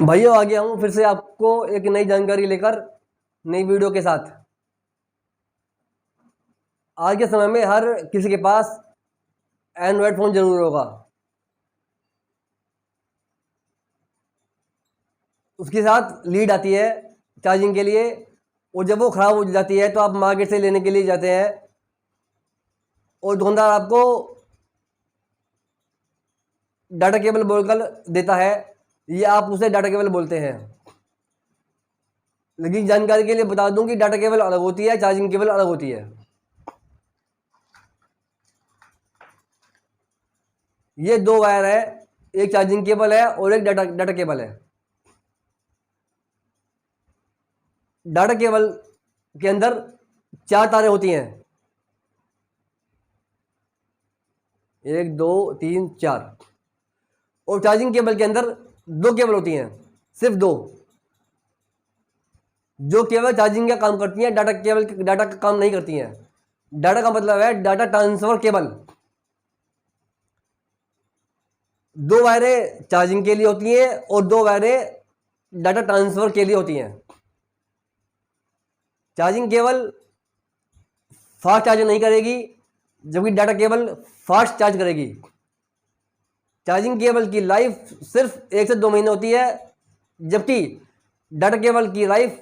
भाइयों आ गया हूँ फिर से आपको एक नई जानकारी लेकर नई वीडियो के साथ। आज के समय में हर किसी के पास एंड्रॉयड फ़ोन ज़रूर होगा। उसके साथ लीड आती है चार्जिंग के लिए, और जब वो ख़राब हो जाती है तो आप मार्केट से लेने के लिए जाते हैं और दुकानदार आपको डाटा केबल बोलकर देता है, या आप उसे डाटा केबल बोलते हैं। लेकिन जानकारी के लिए बता दूं कि डाटा केबल अलग होती है, चार्जिंग केबल अलग होती है। ये दो वायर है, एक चार्जिंग केबल है और एक डाटा केबल है। डाटा केबल के अंदर 4 तारें होती हैं, 1 2 3 4, और चार्जिंग केबल के अंदर 2 केबल होती हैं, सिर्फ 2, जो केवल चार्जिंग का काम करती हैं, डाटा का काम नहीं करती हैं। डाटा का मतलब है डाटा ट्रांसफर केबल। 2 वायरें चार्जिंग के लिए होती हैं और 2 वायरें डाटा ट्रांसफर के लिए होती हैं। चार्जिंग केबल फास्ट चार्ज नहीं करेगी, जबकि डाटा केबल फास्ट चार्ज करेगी। चार्जिंग केबल की लाइफ सिर्फ 1 से 2 महीने होती है, जबकि डाटा केबल की लाइफ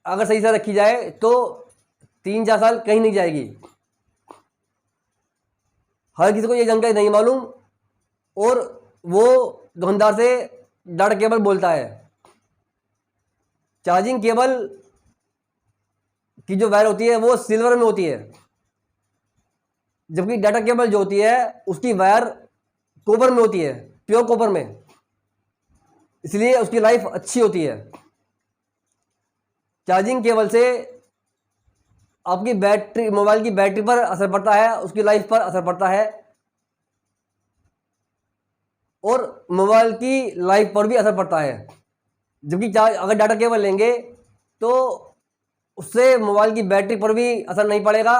अगर सही से रखी जाए तो 3-4 साल कहीं नहीं जाएगी। हर किसी को ये जानकारी नहीं मालूम और वो दुकानदार से डाटा केबल बोलता है। चार्जिंग केबल की जो वायर होती है वो सिल्वर में होती है, जबकि डाटा केबल जो होती है उसकी वायर कॉपर में होती है, प्योर कॉपर में, इसलिए उसकी लाइफ अच्छी होती है। चार्जिंग केबल से आपकी बैटरी, मोबाइल की बैटरी पर असर पड़ता है, उसकी लाइफ पर असर पड़ता है, और मोबाइल की लाइफ पर भी असर पड़ता है। जबकि अगर डाटा केबल लेंगे तो उससे मोबाइल की बैटरी पर भी असर नहीं पड़ेगा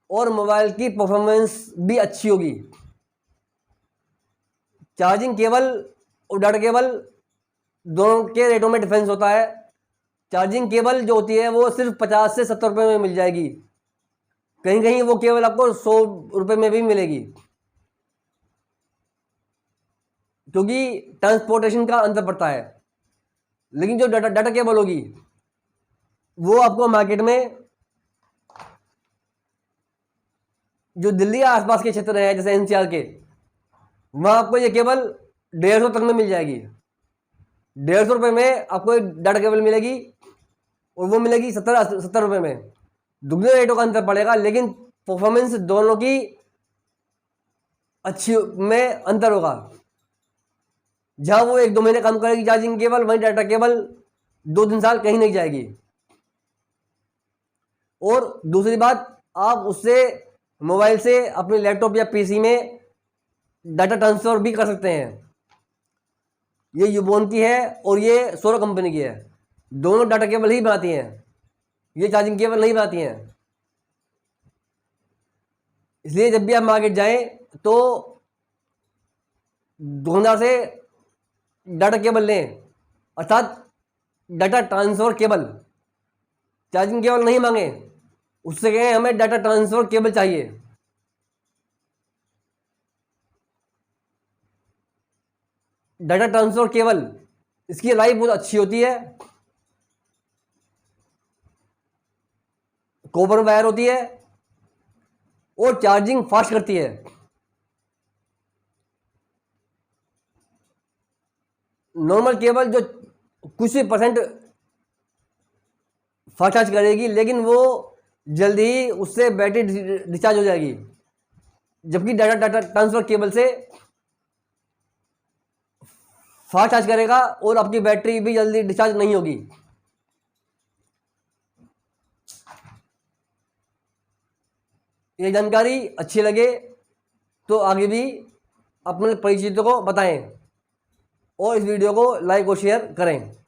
और मोबाइल की परफॉर्मेंस भी अच्छी होगी। चार्जिंग केबल और डाटा केबल दोनों के रेटों में डिफरेंस होता है। चार्जिंग केबल जो होती है वो सिर्फ 50 से 70 रुपये में मिल जाएगी, कहीं कहीं वो केबल आपको 100 रुपये में भी मिलेगी, क्योंकि ट्रांसपोर्टेशन का अंतर पड़ता है। लेकिन जो डाटा केबल होगी वो आपको मार्केट में, जो दिल्ली या आसपास के क्षेत्र हैं जैसे एनसीआर के, वहाँ आपको ये केबल 150 तक में मिल जाएगी। 150 रुपये में आपको एक डाटा केबल मिलेगी और वो मिलेगी 70 रुपये में। दुगने रेटों का अंतर पड़ेगा, लेकिन परफॉर्मेंस दोनों की अच्छी में अंतर होगा। जहाँ वो 1-2 महीने काम करेगी चार्जिंग केबल, वहीं डाटा केबल 2-3 साल कहीं नहीं जाएगी। और दूसरी बात, आप उससे मोबाइल से अपने लैपटॉप या पीसी में डाटा ट्रांसफर भी कर सकते हैं। ये यूबोन की है और ये सोरो कंपनी की है, दोनों डाटा केबल ही बनाती हैं, ये चार्जिंग केबल नहीं बनाती हैं। इसलिए जब भी आप मार्केट जाएं तो दुकानदार से डाटा केबल लें, अर्थात data transfer cable. Charging cable नहीं मांगे, उससे कहें हमें डाटा ट्रांसफर केबल चाहिए। डाटा ट्रांसफर केबल, इसकी लाइफ बहुत अच्छी होती है, कॉपर वायर होती है और चार्जिंग फास्ट करती है। नॉर्मल केबल जो कुछ ही % फास्ट चार्ज करेगी, लेकिन वो जल्दी ही उससे बैटरी डिस्चार्ज हो जाएगी, जबकि डाटा ट्रांसफर केबल से फास्ट चार्ज करेगा और आपकी बैटरी भी जल्दी डिस्चार्ज नहीं होगी। ये जानकारी अच्छी लगे तो आगे भी अपने परिचितों को बताएं और इस वीडियो को लाइक और शेयर करें।